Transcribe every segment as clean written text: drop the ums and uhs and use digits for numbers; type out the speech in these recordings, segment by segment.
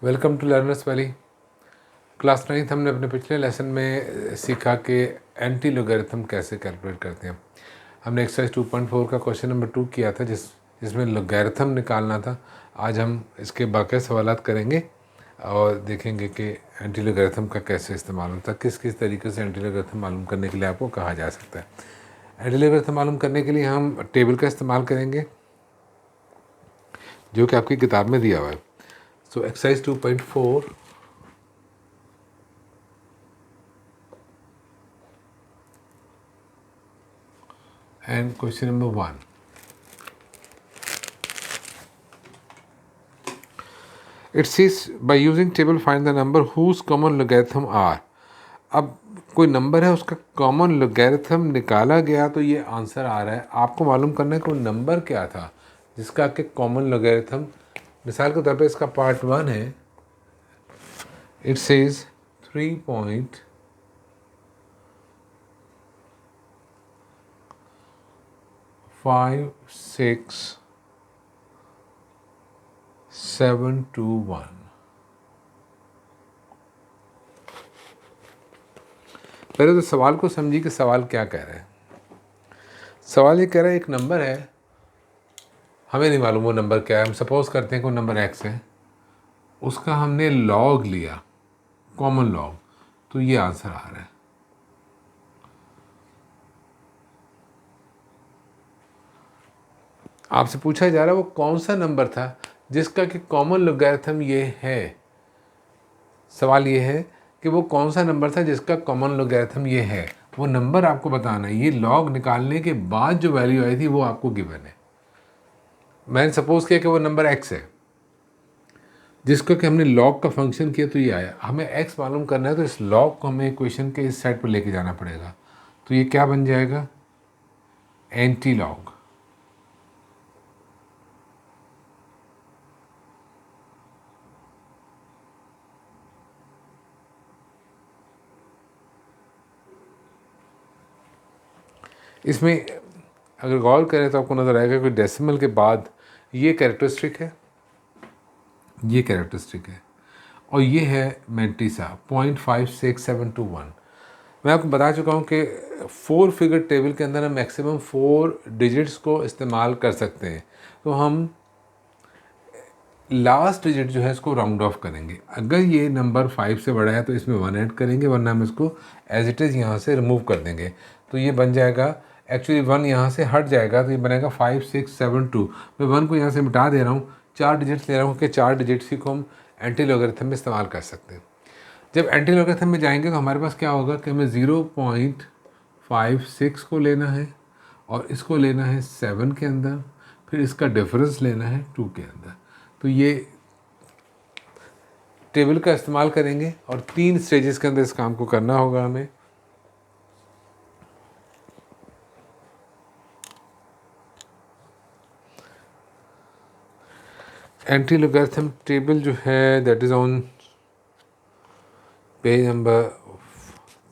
Welcome to Learners Valley. Class 9th हमने अपने पिछले लेसन में सीखा कि एंटी लोगरिथम कैसे कैलकुलेट करते हैं। हमने एक्सरसाइज 2.4 का क्वेश्चन नंबर 2 किया था जिसमें लोगरिथम निकालना था। आज हम इसके बाकी सवालात करेंगे और देखेंगे कि एंटी लोगरिथम का कैसे इस्तेमाल होता है, किस किस तरीके से एंटी लोगरिथम मालूम करने के लिए आपको कहा जा सकता है। एंटी लोगरिथम मालूम करने के लिए हम टेबल का इस्तेमाल करेंगे जो कि आपकी किताब में दिया हुआ है। सो exercise 2.4 and question number 1. It says by using table find the number whose common logarithm are. अब कोई नंबर है उसका कॉमन लोगैरिथम निकाला गया तो ये आंसर आ रहा है। आपको मालूम करना है कि वो नंबर क्या था जिसका कि कॉमन लोगैरिथम, मिसाल के तौर पे इसका पार्ट 1 है। It says 3.56721। पहले तो सवाल को समझिए कि सवाल क्या कह रहा है। सवाल ये कह रहा है एक नंबर है, हमें नहीं मालूम वो नंबर क्या है। हम सपोज करते हैं कि वो नंबर x है, उसका हमने लॉग लिया, कॉमन लॉग, तो ये आंसर आ रहा है। आपसे पूछा जा रहा है वो कौन सा नंबर था जिसका कि कॉमन लोगैरिथम ये है। सवाल ये है कि वो कौन सा नंबर था जिसका कॉमन लोगैरिथम ये है। वो नंबर आपको बताना है। ये लॉग निकालने के बाद जो वैल्यू आई थी वो आपको गिवन है। मैंने सपोज किया कि वो नंबर x है जिसको कि हमने लॉग का फंक्शन किया तो ये आया। हमें x मालूम करना है तो इस लॉग को हमें इक्वेशन के इस साइड पर लेके जाना पड़ेगा। तो ये क्या बन जाएगा, एंटी लॉग। इसमें अगर गौर करें तो आपको नज़र आएगा कि डेसिमल के बाद ये कैरेक्टरिस्टिक है, ये कैरेक्टरिस्टिक है और ये है मैंटीसा 0.56721। मैं आपको बता चुका हूँ कि 4 फिगर टेबल के अंदर हम मैक्सिमम 4 डिजिट्स को इस्तेमाल कर सकते हैं। तो हम लास्ट डिजिट जो है इसको राउंड ऑफ करेंगे। अगर ये नंबर 5 से बड़ा है तो इसमें 1 ऐड करेंगे, वरना हम इसको एज इट इज़ यहाँ से रिमूव कर देंगे। तो ये बन जाएगा, एक्चुअली 1 यहाँ से हट जाएगा तो ये बनेगा 5672। मैं 1 को यहाँ से मिटा दे रहा हूँ, 4 डिजिट्स ले रहा हूँ कि 4 डिजिट्स ही को हम एंटी लोगरिथम में इस्तेमाल कर सकते हैं। जब एंटी लोगरिथम में जाएंगे तो हमारे पास क्या होगा कि हमें 0.56 को लेना है और इसको लेना है 7 के अंदर, फिर इसका डिफरेंस लेना है 2 के अंदर। तो ये टेबल का इस्तेमाल करेंगे और 3 स्टेजेस के अंदर इस काम को करना होगा हमें। एंटी लोगरिथम टेबल जो है that is on page number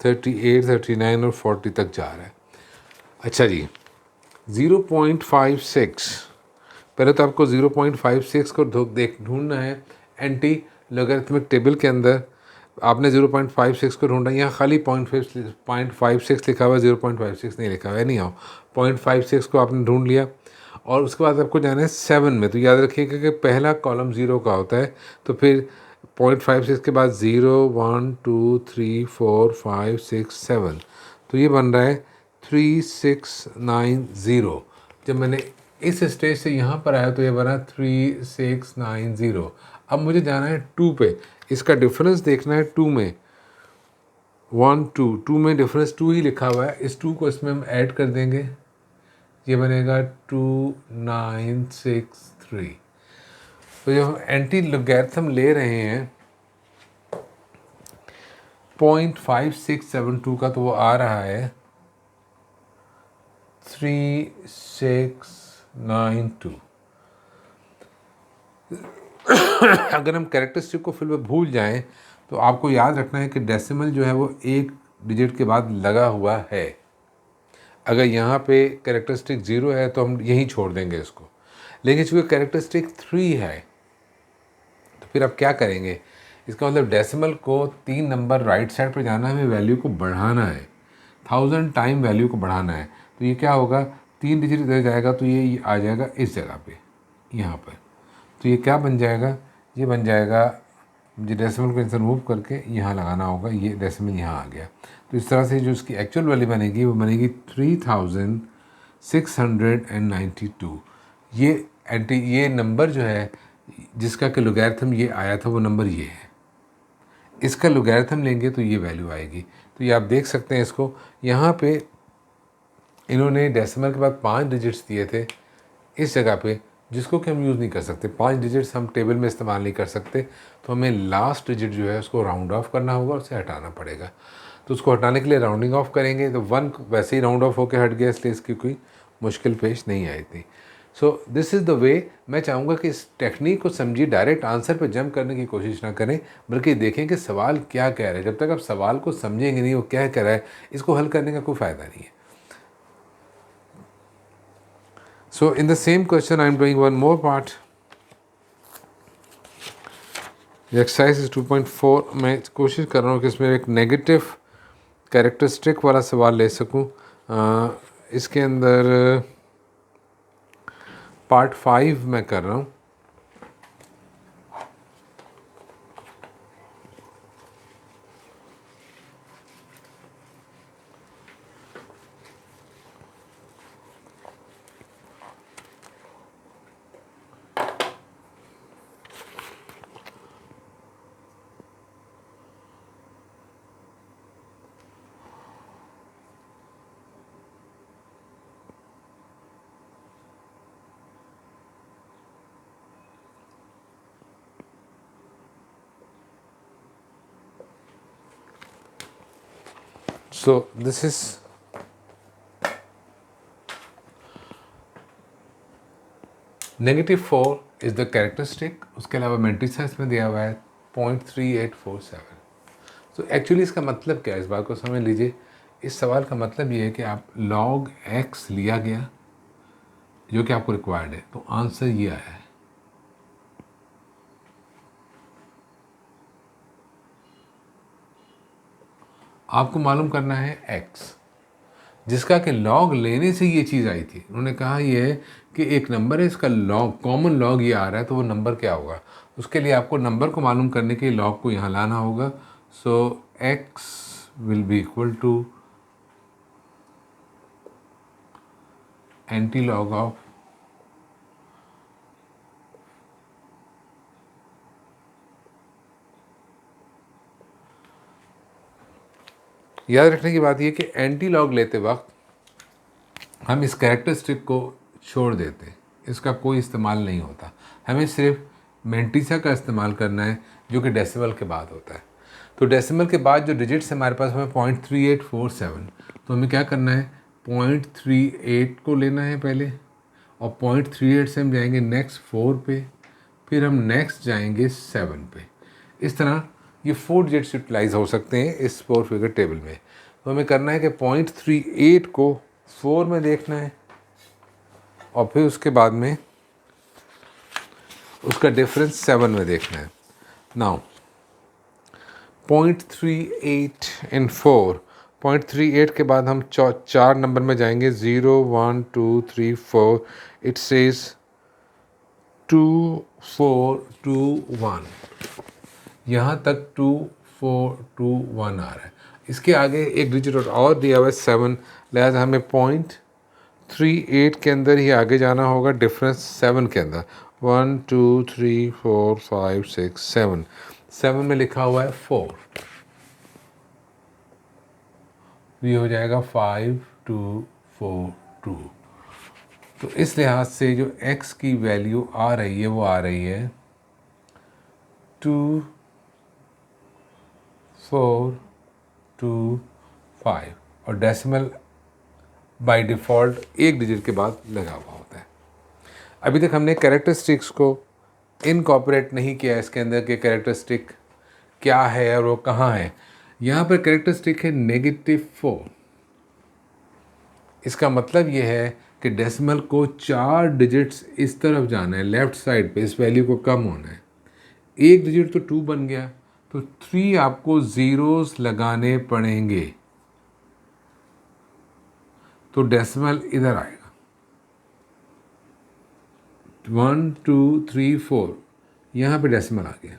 38, 39 और 40 तक जा रहा है। अच्छा जी, 0.56, पहले तो आपको 0.56 को ढूंढना है एंटी लोगरिथमिक टेबल के अंदर। आपने 0.56 को ढूंढा, यहाँ खाली 0.56 लिखा हुआ है, 0.56 नहीं लिखा हुआ है। नहीं आओ, 0.56 को आपने ढूंढ लिया और उसके बाद आपको जाना है 7 में। तो याद रखिएगा कि पहला कॉलम 0 का होता है, तो फिर 0.56 के बाद 0, 1, 2, 3, 4, 5, 6, 7, तो ये बन रहा है 3690। जब मैंने इस स्टेज से यहाँ पर आया तो ये बना 3690। अब मुझे जाना है 2 पे, इसका डिफरेंस देखना है 2 में। 1, 2 में डिफरेंस 2 ही लिखा हुआ है, इस 2 को इसमें हम ऐड कर देंगे, ये बनेगा 2963। तो जब हम एंटी लोगरिथम ले रहे हैं 0.5672 का, तो वो आ रहा है 3692। अगर हम कैरेक्टरिस्टिक को फिर भूल जाएं तो आपको याद रखना है कि डेसिमल जो है वो एक डिजिट के बाद लगा हुआ है। अगर यहाँ पे कैरेक्टरिस्टिक 0 है तो हम यहीं छोड़ देंगे इसको, लेकिन चूँकि कैरेक्टरिस्टिक 3 है फिर अब क्या करेंगे, इसका मतलब डेसिमल को 3 नंबर राइट साइड पर जाना है, हमें वैल्यू को बढ़ाना है, 1000 टाइम वैल्यू को बढ़ाना है। तो ये क्या होगा, 3 डिजिट इधर जाएगा तो ये आ जाएगा इस जगह पे, यहाँ पर। तो ये क्या बन जाएगा, ये बन जाएगा, मुझे डेसिमल को इनसे मूव करके यहाँ लगाना होगा, ये डेसिमल यहाँ आ गया। तो इस तरह से जो इसकी एक्चुअल वैल्यू बनेगी वो बनेगी 3692। ये नंबर जो है जिसका कि लोगैरिथम ये आया था वो नंबर ये है, इसका लोगैरिथम लेंगे तो ये वैल्यू आएगी। तो ये आप देख सकते हैं इसको, यहाँ पे इन्होंने डेसिमल के बाद 5 डिजिट्स दिए थे इस जगह पे, जिसको कि हम यूज़ नहीं कर सकते। 5 डिजिट्स हम टेबल में इस्तेमाल नहीं कर सकते, तो हमें लास्ट डिजिट जो है उसको राउंड ऑफ करना होगा, उसे हटाना पड़ेगा। तो उसको हटाने के लिए राउंडिंग ऑफ करेंगे, तो 1 वैसे ही राउंड ऑफ होकर हट गया, इसलिए इसकी कोई मुश्किल पेश नहीं आई थी। So this is the way. मैं चाहूँगा कि इस टेक्निक को समझिए, डायरेक्ट आंसर पर जंप करने की कोशिश ना करें, बल्कि देखें कि सवाल क्या कह रहा है। जब तक आप सवाल को समझेंगे नहीं वो क्या कह रहा है, इसको हल करने का कोई फ़ायदा नहीं है। So in the same question I am doing one more part. The exercise is 2.4. मैं कोशिश कर रहा हूँ कि इसमें एक नेगेटिव कैरेक्टरिस्टिक वाला सवाल ले सकूँ। इसके अंदर पार्ट 5 मैं कर रहा हूँ। So this is -4 is the characteristic. उसके अलावा मैंटिसा इसमें दिया हुआ है 0.3847। तो एक्चुअली इसका मतलब क्या है, इस बात को समझ लीजिए। इस सवाल का मतलब ये है कि आप log x लिया गया जो कि आपको रिक्वायर्ड है, तो आंसर ये आया है। आपको मालूम करना है x, जिसका कि लॉग लेने से ये चीज़ आई थी। उन्होंने कहा ये है कि एक नंबर है, इसका लॉग, कॉमन लॉग ये आ रहा है, तो वो नंबर क्या होगा। उसके लिए आपको नंबर को मालूम करने के लिए लॉग को यहाँ लाना होगा। So x will be equal to antilog of याद रखने की बात यह कि एंटी लॉग लेते वक्त हम इस कैरेक्टरिस्टिक को छोड़ देते, इसका कोई इस्तेमाल नहीं होता। हमें सिर्फ मैंटिसा का इस्तेमाल करना है जो कि डेसिमल के बाद होता है। तो डेसिमल के बाद जो डिजिट्स हमारे पास हमें 0.3847, तो हमें क्या करना है, 0.38 को लेना है पहले, और 0.38 से हम जाएंगे नेक्स्ट 4 पे, फिर हम नेक्स्ट जाएंगे 7 पे। इस तरह ये 4 डिजिट्स यूटिलाइज हो सकते हैं इस 4 फिगर टेबल में। तो हमें करना है कि 0.38 को 4 में देखना है, और फिर उसके बाद में उसका डिफरेंस 7 में देखना है। नाउ 0.38 इन 4, 0.38 के बाद हम 4 नंबर में जाएंगे, 0 1 2 3 4। इट सेज 2 4 2 1, यहाँ तक 2 4 2 1 आ रहा है। इसके आगे एक डिजिट और दिया हुआ है 7, लिहाजा हमें 0.38 के अंदर ही आगे जाना होगा, डिफरेंस 7 के अंदर। 1 2 3 4 5 6 7, 7 में लिखा हुआ है 4, ये हो जाएगा 5 2 4 2। तो इस लिहाज से जो x की वैल्यू आ रही है वो आ रही है 2 4 2 5, और डेसिमल बाय डिफ़ॉल्ट एक डिजिट के बाद लगा हुआ होता है। अभी तक हमने कैरेक्टरिस्टिक्स को इनकॉर्पोरेट नहीं किया इसके अंदर के कैरेक्टरिस्टिक क्या है और वो कहाँ है। यहाँ पर कैरेक्टरिस्टिक है -4। इसका मतलब ये है कि डेसिमल को 4 डिजिट्स इस तरफ जाना है, लेफ़्ट साइड पे, इस वैल्यू को कम होना है। एक डिजिट तो 2 बन गया, तो 3 आपको ज़ीरोस लगाने पड़ेंगे, तो डेसिमल इधर आएगा। 1 2 3 4 यहाँ पे डेसिमल आ गया।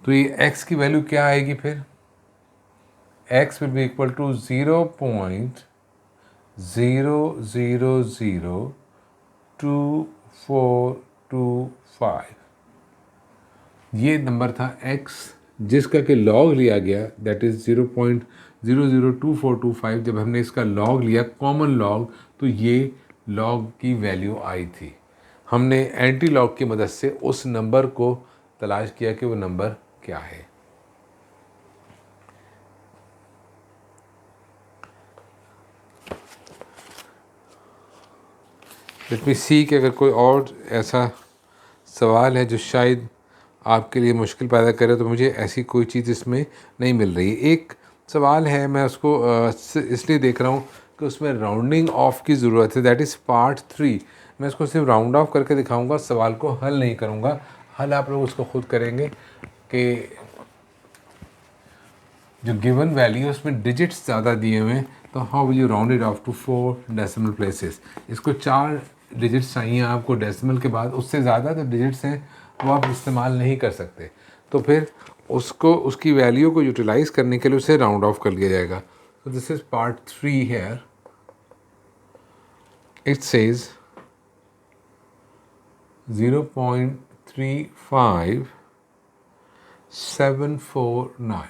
तो ये x की वैल्यू क्या आएगी फिर? x will be equal to 0.00022425। ये नंबर था x, जिसका कि लॉग लिया गया, दैट इज़ 0.002425। जब हमने इसका लॉग लिया, कॉमन लॉग, तो ये लॉग की वैल्यू आई थी। हमने एंटी लॉग की मदद से उस नंबर को तलाश किया कि वो नंबर क्या है। लेट मी सी कि अगर कोई और ऐसा सवाल है जो शायद आपके लिए मुश्किल पैदा करे, तो मुझे ऐसी कोई चीज़ इसमें नहीं मिल रही। एक सवाल है, मैं उसको इसलिए देख रहा हूँ कि उसमें राउंडिंग ऑफ की ज़रूरत है, दैट इज़ पार्ट 3। मैं इसको सिर्फ राउंड ऑफ करके दिखाऊंगा, सवाल को हल नहीं करूँगा। हल आप लोग उसको खुद करेंगे कि जो गिवन वैल्यू है उसमें डिजिट्स ज़्यादा दिए हुए हैं, तो how will you round it off to 4 decimal places. इसको 4 डिजिट्स चाहिए आपको डेसिमल के बाद, उससे ज़्यादा जो डिजिट्स हैं वो आप इस्तेमाल नहीं कर सकते। तो फिर उसको, उसकी वैल्यू को यूटिलाइज करने के लिए उसे राउंड ऑफ कर लिया जाएगा। तो this is part 3 here. It says 0.35749।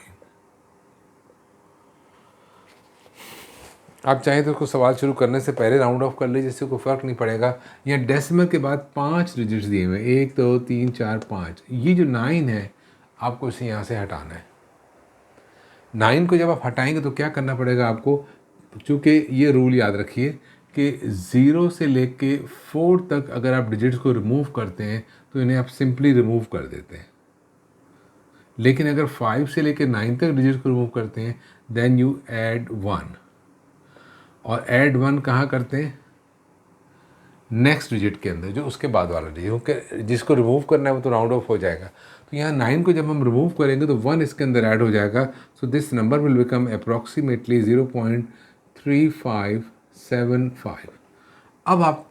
आप चाहें तो उसको सवाल शुरू करने से पहले राउंड ऑफ कर लीजिए, जिससे कोई फ़र्क नहीं पड़ेगा। यहाँ डेसिमल के बाद 5 डिजिट्स दिए हुए हैं, 1 2 3 4 5। ये जो 9 है, आपको इसे यहाँ से हटाना है। 9 को जब आप हटाएंगे तो क्या करना पड़ेगा आपको, चूँकि ये रूल याद रखिए कि 0 से लेके 4 तक अगर आप डिजिट्स को रिमूव करते हैं तो इन्हें आप सिंपली रिमूव कर देते हैं। लेकिन अगर 5 से लेकर 9 तक डिजिट्स को रिमूव करते हैं, देन यू ऐड 1। और ऐड 1 कहाँ करते हैं? नेक्स्ट डिजिट के अंदर, जो उसके बाद वाला डिजिट, क्योंकि जिसको रिमूव करना है वो तो राउंड ऑफ हो जाएगा। तो यहाँ 9 को जब हम रिमूव करेंगे तो 1 इसके अंदर ऐड हो जाएगा। So this number will become approximately 0.3575। अब आप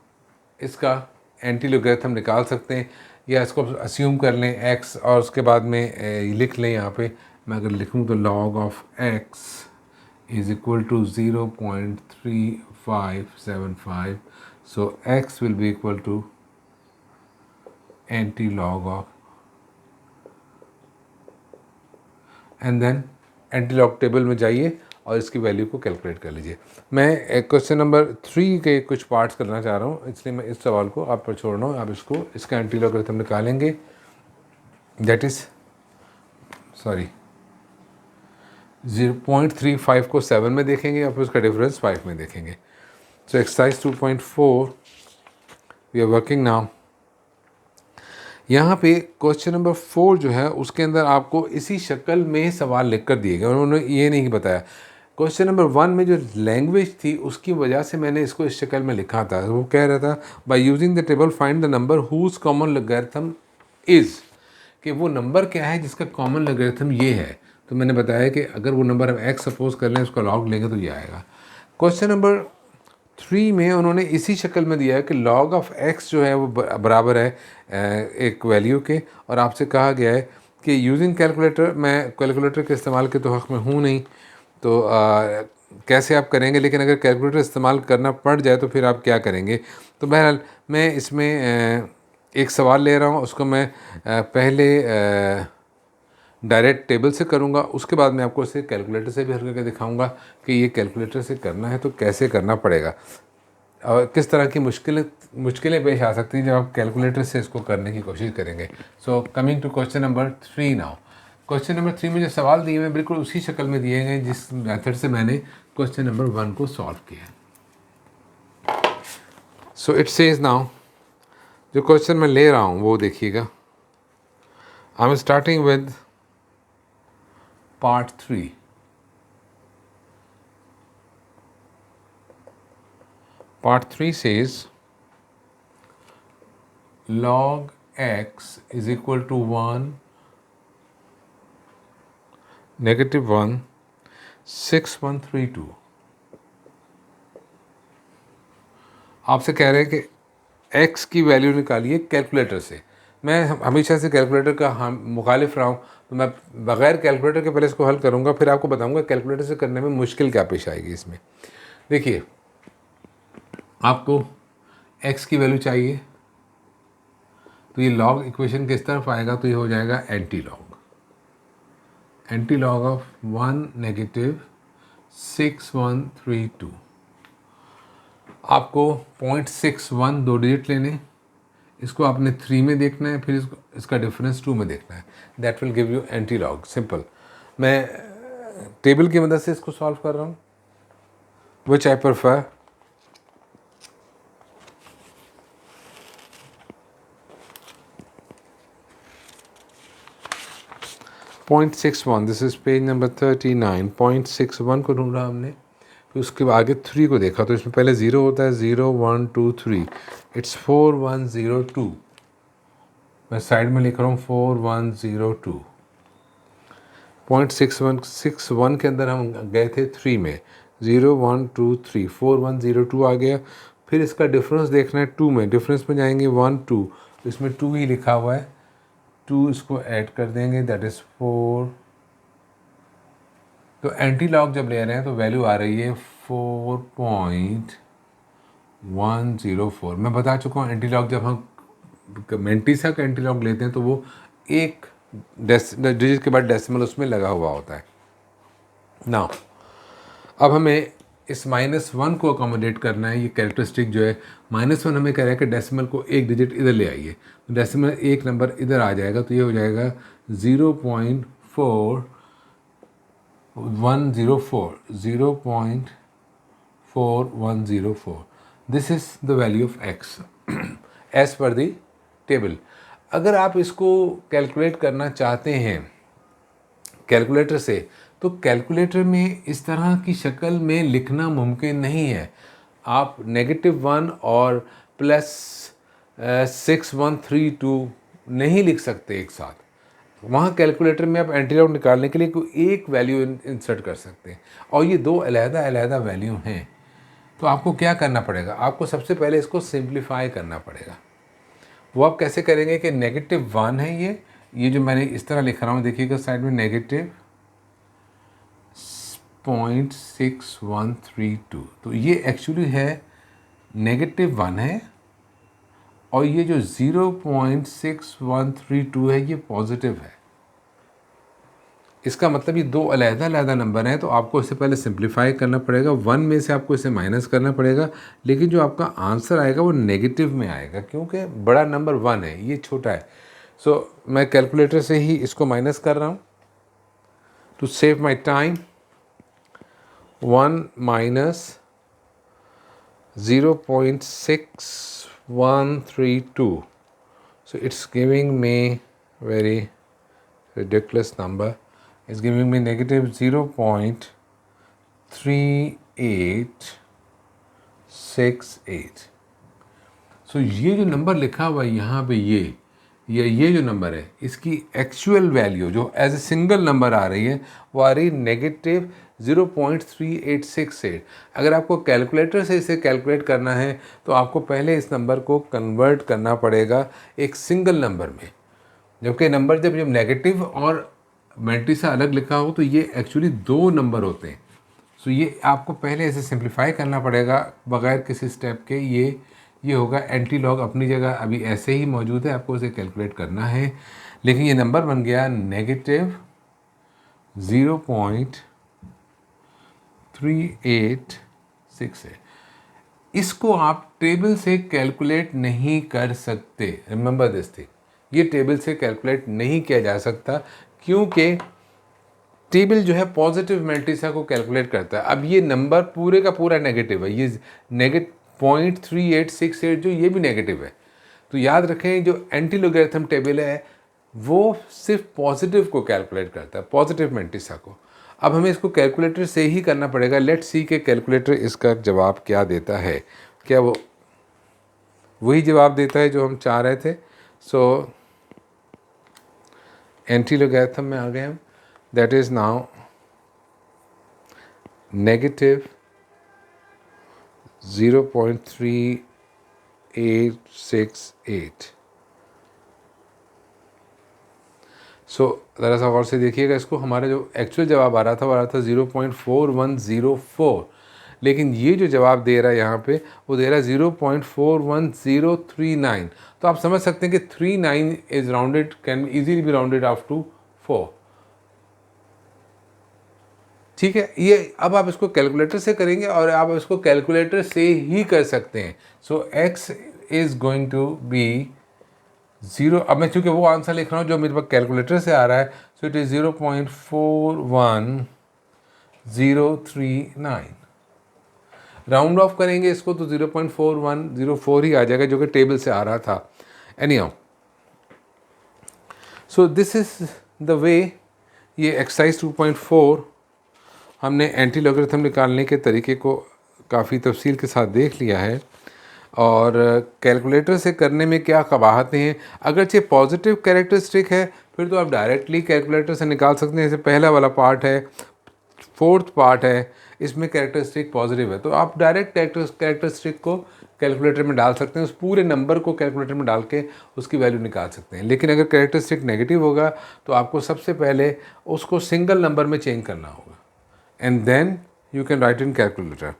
इसका एंटी लोगैरिथम निकाल सकते हैं, या इसको अस्यूम कर लें x, और उसके बाद में लिख लें। यहाँ पे मैं अगर लिखूँ तो log of x is equal to 0.3575। So x will be equal to anti-log of, and then anti-log table में जाइए और इसकी वैल्यू को कैलकुलेट कर लीजिए। मैं क्वेश्चन नंबर 3 के कुछ पार्ट्स करना चाह रहा हूँ, इसलिए मैं इस सवाल को आप पर छोड़ रहा हूँ। आप इसका एंटी-लॉगरिथम निकालेंगे, दैट इज़ 0.35 को 7 में देखेंगे और फिर उसका डिफरेंस 5 में देखेंगे। So exercise 2.4 we are working now. यहाँ पे क्वेश्चन नंबर 4 जो है उसके अंदर आपको इसी शक्ल में सवाल लिख कर दिए गए। उन्होंने ये नहीं बताया। क्वेश्चन नंबर 1 में जो लैंग्वेज थी उसकी वजह से मैंने इसको इस शक्ल में लिखा था। वो कह रहा था by using the table find the number whose common logarithm is, कि वो नंबर क्या है जिसका कॉमन लोगैरिथम ये है। तो मैंने बताया कि अगर वो नंबर हम x सपोज कर लें, उसका लॉग लेंगे तो ये आएगा। क्वेश्चन नंबर 3 में उन्होंने इसी शक्ल में दिया है कि log ऑफ x जो है वो बराबर है एक वैल्यू के, और आपसे कहा गया है कि यूजिंग कैलकुलेटर, मैं कैलकुलेटर के इस्तेमाल के तो हक़ में हूँ नहीं, तो कैसे आप करेंगे, लेकिन अगर कैलकुलेटर इस्तेमाल करना पड़ जाए तो फिर आप क्या करेंगे। तो बहरहाल मैं इसमें एक सवाल ले रहा हूँ, उसको मैं पहले डायरेक्ट टेबल से करूँगा, उसके बाद मैं आपको इसे कैलकुलेटर से भी हल करके दिखाऊँगा कि ये कैलकुलेटर से करना है तो कैसे करना पड़ेगा, और किस तरह की मुश्किलें पेश आ सकती हैं जब आप कैलकुलेटर से इसको करने की कोशिश करेंगे। So coming to question number 3 now. Question number 3 में जो सवाल दिए हुए हैं बिल्कुल उसी शक्ल में दिए गए जिस मेथड से मैंने क्वेश्चन नंबर 1 को सॉल्व किया। सो इट सेज नाउ, जो क्वेश्चन मैं ले रहा हूँ वो देखिएगा। I am starting with part 3। Part 3 says log x is equal to 1 -1 6132। आपसे कह रहे हैं कि x की वैल्यू निकालिए कैलकुलेटर से। मैं हमेशा से कैलकुलेटर का मुखालिफ रहा हूँ, तो मैं बग़ैर कैलकुलेटर के पहले इसको हल करूँगा, फिर आपको बताऊँगा कैलकुलेटर से करने में मुश्किल क्या पेश आएगी इसमें। देखिए, आपको x की वैल्यू चाहिए, तो ये लॉग इक्वेशन किस तरफ आएगा, तो ये हो जाएगा एंटी लॉग ऑफ 1 -6132। आपको 0.61 दो डिजिट लेने, इसको आपने 3 में देखना है, फिर इसका डिफरेंस 2 में देखना है। That will give you antilog. Simple. मैं टेबल की मदद से इसको सॉल्व कर रहा हूँ, which I prefer. .61, this is page number 39। 0.61 को ढूंढा हमने, फिर उसके आगे 3 को देखा, तो इसमें पहले 0 होता है, 0 1 2 3, इट्स 4102। मैं साइड में लिख रहा हूँ 4102। 0.61 के अंदर हम गए थे 3 में, 0 1 2 3, 4102 आ गया। फिर इसका डिफरेंस देखना है 2 में, डिफरेंस में जाएंगे 1 2, इसमें 2 ही लिखा हुआ है, 2 इसको ऐड कर देंगे, दैट इज़ 4। तो एंटी लॉग जब ले रहे हैं तो वैल्यू आ रही है 4.104। मैं बता चुका हूँ एंटी लॉग जब हम मेंटिसा का एंटी लॉग लेते हैं तो वो एक डिजिट के बाद डेसिमल उसमें लगा हुआ होता है। नाउ अब हमें इस -1 को अकोमोडेट करना है। ये कैरेक्टरिस्टिक जो है -1 हमें कह रहा है कि डेसिमल को एक डिजिट इधर ले आइए, तो डेसिमल एक नंबर इधर आ जाएगा, तो ये हो जाएगा 0.4104। This is the value of x as per the table. अगर आप इसको कैलकुलेट करना चाहते हैं कैलकुलेटर से, तो कैलकुलेटर में इस तरह की शक्ल में लिखना मुमकिन नहीं है। आप -1 और +6132 नहीं लिख सकते एक साथ। वहाँ कैलकुलेटर में आप एंटी लॉग निकालने के लिए कोई एक वैल्यू इंसर्ट कर सकते हैं, और ये दो अलग-अलग वैल्यू हैं। तो आपको क्या करना पड़ेगा, आपको सबसे पहले इसको सिंप्लीफाई करना पड़ेगा। वो आप कैसे करेंगे कि -1 है, ये जो मैंने इस तरह लिख रहा हूँ, देखिएगा साइड में -0.6132, तो ये एक्चुअली है -1 है, और ये जो 0.6132 है ये पॉजिटिव है। इसका मतलब ये दो अलग-अलग नंबर हैं, तो आपको इससे पहले सिंप्लीफाई करना पड़ेगा। 1 में से आपको इसे माइनस करना पड़ेगा, लेकिन जो आपका आंसर आएगा वो नेगेटिव में आएगा, क्योंकि बड़ा नंबर 1 है, ये छोटा है। सो मैं कैलकुलेटर से ही इसको माइनस कर रहा हूँ to save my time. 1 minus 0.6132, so it's giving me very ridiculous number. It's giving me -0.3868। सो ये जो नंबर लिखा हुआ है यहाँ पे, ये जो नंबर है, इसकी एक्चुअल वैल्यू जो एज ए सिंगल नंबर आ रही है, वो आ रही है -0.3868। अगर आपको कैलकुलेटर से इसे कैलकुलेट करना है तो आपको पहले इस नंबर को कन्वर्ट करना पड़ेगा एक सिंगल नंबर में, जबकि नंबर जब नेगेटिव और मेंटिसा अलग लिखा हो तो ये एक्चुअली दो नंबर होते हैं। सो ये आपको पहले इसे सिंप्लीफाई करना पड़ेगा बगैर किसी स्टेप के। ये होगा एंटी लॉग अपनी जगह अभी ऐसे ही मौजूद है, आपको इसे कैलकुलेट करना है, लेकिन ये नंबर बन गया -0.3868। इसको आप टेबल से कैलकुलेट नहीं कर सकते, रिमेंबर दिस थिंग। ये टेबल से कैलकुलेट नहीं किया जा सकता, क्योंकि टेबल जो है पॉजिटिव मेंटिसा को कैलकुलेट करता है। अब ये नंबर पूरे का पूरा नेगेटिव है, ये -0.3868 जो ये भी नेगेटिव है। तो याद रखें, जो एंटी लोगैरिथम टेबल है वो सिर्फ पॉजिटिव को कैलकुलेट करता है, पॉजिटिव मेंटिसा को। अब हमें इसको कैलकुलेटर से ही करना पड़ेगा। लेट्स सी के कैलकुलेटर इसका जवाब क्या देता है। क्या वो वही जवाब देता है जो हम चाह रहे थे? सो एंटी लोगैरिथम में आ गए हम, दैट इज़ नाउ नेगेटिव 0.3868। सो ज़रा सा गौर से देखिएगा इसको, हमारा जो एक्चुअल जवाब आ रहा था वो आ रहा था 0.4104, लेकिन ये जो जवाब दे रहा है यहाँ पे वो दे रहा है 0.41039। तो आप समझ सकते हैं कि 39 is rounded, can easily be rounded up to 4। ठीक है, ये अब आप इसको कैलकुलेटर से करेंगे और आप इसको कैलकुलेटर से ही कर सकते हैं। So x is going to be 0, अब मैं चूँकि वो आंसर लिख रहा हूँ जो मेरे पास कैलकुलेटर से आ रहा है, so it is 0.41039। Round of करेंगे इसको तो 0.4104 ही आ जाएगा, जो कि टेबल से आ रहा था। Anyhow, so this is the way. ये एक्सरसाइज 2.4 हमने एंटी लॉगरिथम निकालने के तरीके को काफ़ी तफसील के साथ देख लिया है, और कैलकुलेटर से करने में क्या कबाहतें हैं। अगरचे पॉजिटिव कैरेक्टरिस्टिक है फिर तो आप डायरेक्टली कैलकुलेटर से निकाल सकते हैं। जैसे पहला वाला पार्ट है, फोर्थ पार्ट है, इसमें कैरेक्टरिस्टिक पॉजिटिव है तो आप डायरेक्ट कैरेक्टरिस्टिक को कैलकुलेटर में डाल सकते हैं, उस पूरे नंबर को कैलकुलेटर में डाल के उसकी वैल्यू निकाल सकते हैं। लेकिन अगर कैरेक्टरिस्टिक नेगेटिव होगा तो आपको सबसे पहले उसको सिंगल नंबर में चेंज करना होगा, and then you can write in calculator.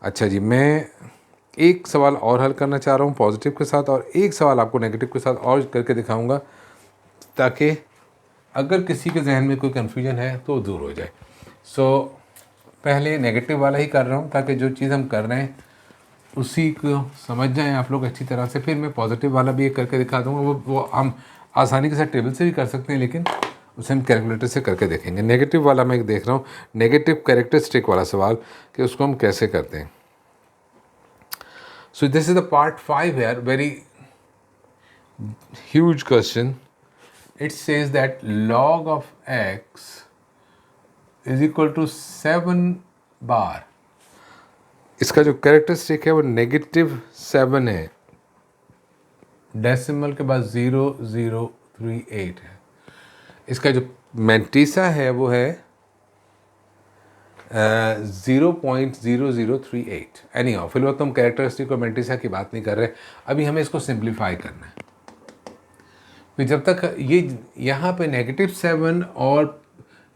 अच्छा जी, मैं एक सवाल और हल करना चाह रहा हूँ पॉजिटिव के साथ, और एक सवाल आपको नेगेटिव के साथ और करके दिखाऊंगा, ताकि अगर किसी के जहन में कोई कन्फ्यूजन है तो दूर हो जाए। सो पहले नेगेटिव वाला ही कर रहा हूँ ताकि जो चीज़ हम कर रहे हैं उसी को समझ जाएं आप लोग अच्छी तरह से। फिर मैं पॉजिटिव वाला भी एक करके दिखा दूँगा, वो हम आसानी के साथ टेबल से भी कर सकते हैं, लेकिन उसे हम कैलकुलेटर से करके देखेंगे। नेगेटिव वाला मैं एक देख रहा हूँ, नेगेटिव कैरेक्टरिस्टिक वाला सवाल, कि उसको हम कैसे करते हैं। So this is the part 5 here, very huge question. It says that log of x is equal to 7 बार। इसका जो कैरेक्टरिस्टिक है वो -7 है, डेसिमल के बाद 0038 है। इसका जो मैंटीसा है वो है 0.0038। एनी हाउ, फिलहाल तो हम कैरेक्टरिस्टिक और मैंटीसा की बात नहीं कर रहे, अभी हमें इसको सिंप्लीफाई करना है। फिर जब तक ये यहाँ पे -7 और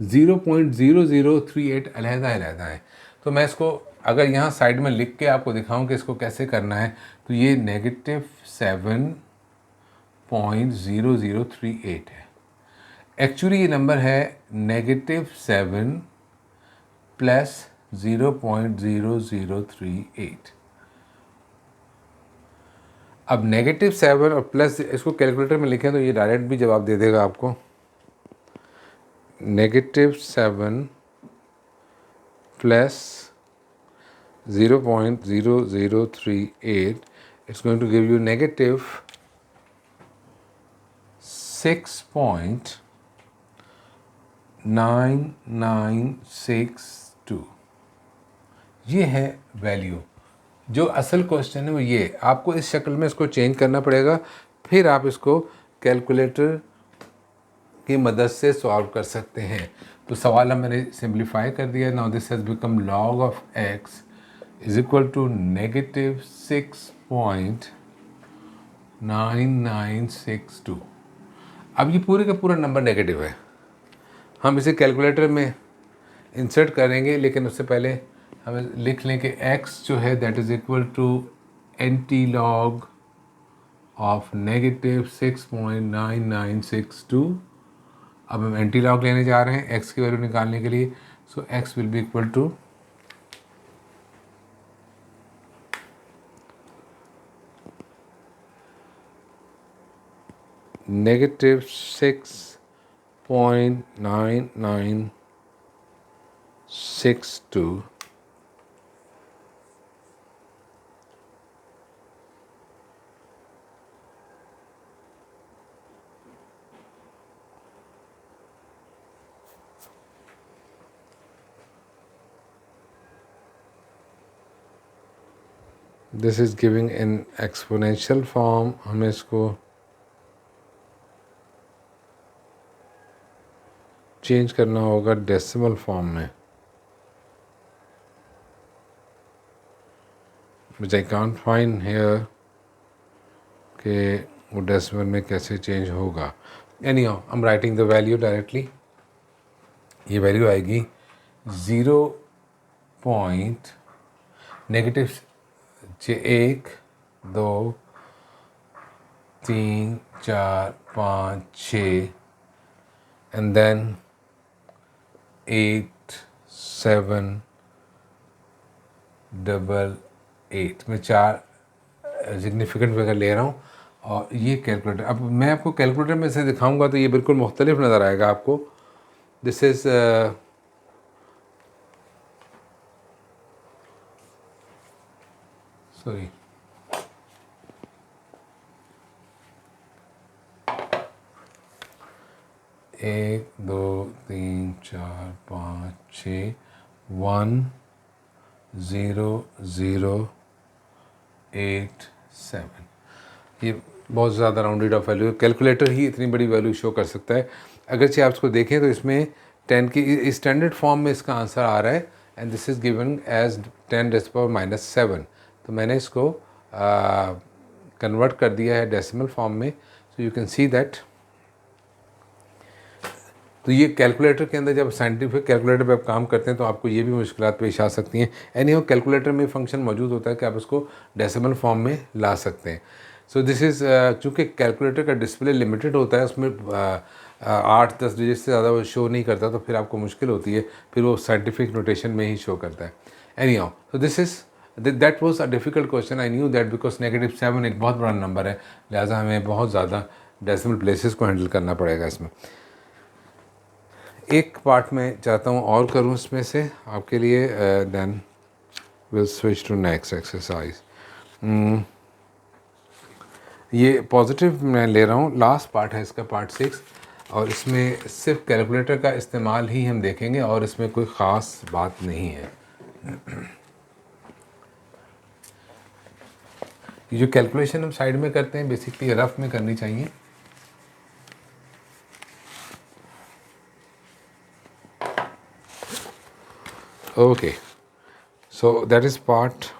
0.0038 अलहदा है, तो मैं इसको अगर यहाँ साइड में लिख के आपको दिखाऊं कि इसको कैसे करना है, तो ये -7.0038 है। एक्चुअली ये नंबर है -7 प्लस 0.0038। अब -7 और प्लस, इसको कैलकुलेटर में लिखें तो ये डायरेक्ट भी जवाब दे देगा आपको। -7 plus 0.0038, it's going to give you -6.9962। ये है वैल्यू। जो असल क्वेश्चन है वो ये, आपको इस शक्ल में इसको चेंज करना पड़ेगा, फिर आप इसको कैलकुलेटर की मदद से सॉल्व कर सकते हैं। तो सवाल मैंने सिंप्लीफाई कर दिया। Now this has become log of x is equal to -6.9962। अब ये पूरे का पूरा नंबर नेगेटिव है, हम इसे कैलकुलेटर में इंसर्ट करेंगे, लेकिन उससे पहले हमें लिख लें कि x जो है that is equal to antilog of -6.9962। अब हम एंटी लॉग लेने जा रहे हैं x की वैल्यू निकालने के लिए। So x will be equal to -6.9962 this is giving in exponential form. हमें इसको चेंज करना होगा डेसिमल फॉर्म में, which I can't find here कि वो डेसिमल में कैसे चेंज होगा. Anyhow, I'm writing the value directly. ये वैल्यू आएगी 0. Negative 1 2 3 4 5 6 and then 8 7 8. मैं 4 सिग्निफिकेंट फिगर ले रहा हूँ और ये कैलकुलेटर. अब मैं आपको कैलकुलेटर में से दिखाऊंगा तो ये बिल्कुल मुख्तलिफ नज़र आएगा आपको. This is sorry 1 2 3 4 5 6 1 0 0 8 7. ये बहुत ज़्यादा राउंडेड ऑफ वैल्यू. कैलकुलेटर ही इतनी बड़ी वैल्यू शो कर सकता है. अगरचे आप इसको देखें तो इसमें 10 की स्टैंडर्ड फॉर्म में इसका आंसर आ रहा है and this is given as 10⁻⁻⁷. तो मैंने इसको कन्वर्ट कर दिया है डेसिमल फॉर्म में. So you can see that. तो ये कैलकुलेटर के अंदर जब साइंटिफिक कैलकुलेटर पे आप काम करते हैं तो आपको ये भी मुश्किलात पेश आ सकती हैं. एनीहाउ कैलकुलेटर में फंक्शन मौजूद होता है कि आप इसको डेसिमल फॉर्म में ला सकते हैं. सो दिस इज़ चूँकि कैलकुलेटर का डिस्प्ले लिमिटेड होता है, उसमें 8-10 डिजिट से ज़्यादा वो शो नहीं करता, तो फिर आपको मुश्किल होती है. फिर वो साइंटिफिक नोटेशन में ही शो करता है. Anyhow so this is that was a difficult question. I knew that because -7 एक बहुत बड़ा नंबर है, लिहाजा हमें बहुत ज़्यादा डेसिमल प्लेसेस को हैंडल करना पड़ेगा इसमें. एक पार्ट में चाहता हूँ और करूँ इसमें से आपके लिए. Then will switch to next exercise. ये पॉजिटिव मैं ले रहा हूँ. लास्ट पार्ट है इसका, पार्ट 6, और इसमें सिर्फ कैलकुलेटर का इस्तेमाल ही हम देखेंगे और इसमें कोई ख़ास बात नहीं है. ये जो कैलकुलेशन हम साइड में करते हैं बेसिकली रफ में करनी चाहिए. Okay, so that is part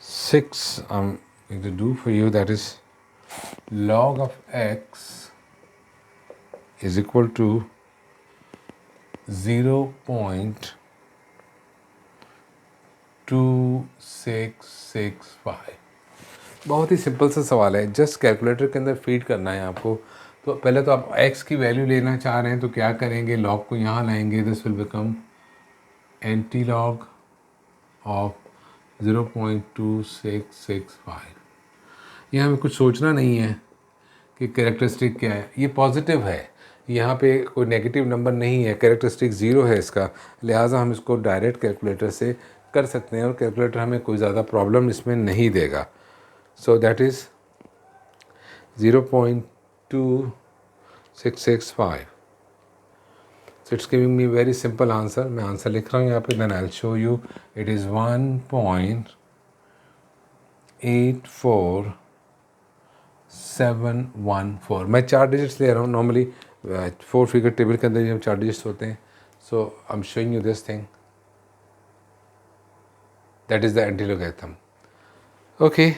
6 I'm going to do for you. That is log of x is equal to 0.2665. बहुत ही सिंपल सा सवाल है. जस्ट कैलकुलेटर के अंदर फीड करना है आपको. तो पहले तो आप x की वैल्यू लेना चाह रहे हैं तो क्या करेंगे, लॉग को यहाँ लाएंगे. This will become antilog of 0.2665. यहाँ हमें कुछ सोचना नहीं है कि कैरेक्टरिस्टिक क्या है. ये पॉजिटिव है, यहाँ पे कोई नेगेटिव नंबर नहीं है, कैरेक्टरिस्टिक 0 है इसका. लिहाजा हम इसको डायरेक्ट कैलकुलेटर से कर सकते हैं और कैलकुलेटर हमें कोई ज़्यादा प्रॉब्लम इसमें नहीं देगा. So that is 0.2665. So it's giving me very simple answer. मैं आंसर लिख रहा हूँ यहाँ पे. Then I'll show you. It is 1.84714. मैं 4 डिजिट्स ले रहा हूँ. नॉर्मली 4 फिगर टेबल के अंदर जब 4 डिजिट्स होते हैं. So I'm showing you this thing. That is the anti-logarithm. Okay.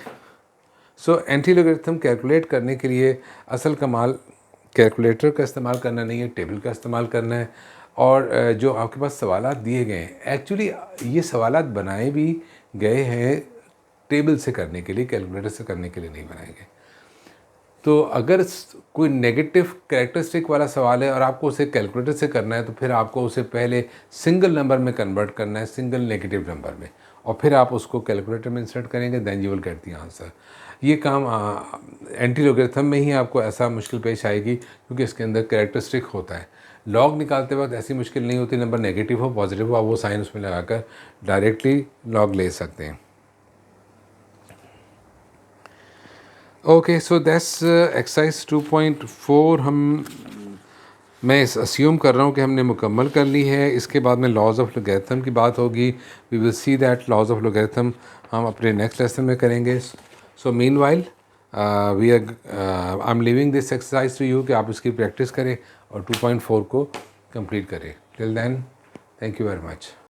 So anti-logarithm calculate करने के लिए असल कमाल कैलकुलेटर का इस्तेमाल करना नहीं है, टेबल का इस्तेमाल करना है. और जो आपके पास सवालात दिए गए हैं, एक्चुअली ये सवालात बनाए भी गए हैं टेबल से करने के लिए, कैलकुलेटर से करने के लिए नहीं बनाए गए. तो अगर कोई नेगेटिव कैरेक्टरिस्टिक वाला सवाल है और आपको उसे कैलकुलेटर से करना है तो फिर आपको उसे पहले सिंगल नंबर में कन्वर्ट करना है, सिंगल नेगेटिव नंबर में, और फिर आप उसको कैलकुलेटर में इंसर्ट करेंगे. Then you will get the answer. ये काम एंटी-लोगरिथम में ही आपको ऐसा मुश्किल पेश आएगी क्योंकि इसके अंदर कैरेक्टरिस्टिक होता है. लॉग निकालते वक्त ऐसी मुश्किल नहीं होती. नंबर नेगेटिव हो पॉजिटिव हो, आप वो साइन उसमें लगाकर डायरेक्टली लॉग ले सकते हैं. Okay, so that's exercise 2.4. मैं अस्यूम कर रहा हूँ कि हमने मुकम्मल कर ली है. इसके बाद में लॉज ऑफ लोगैरिथम की बात होगी. We will see that laws of logarithm हम अपने नेक्स्ट लेसन में करेंगे. So meanwhile I am leaving this exercise to you कि आप इसकी प्रैक्टिस करें और 2.4 को कंप्लीट करें। Till then, thank you very much.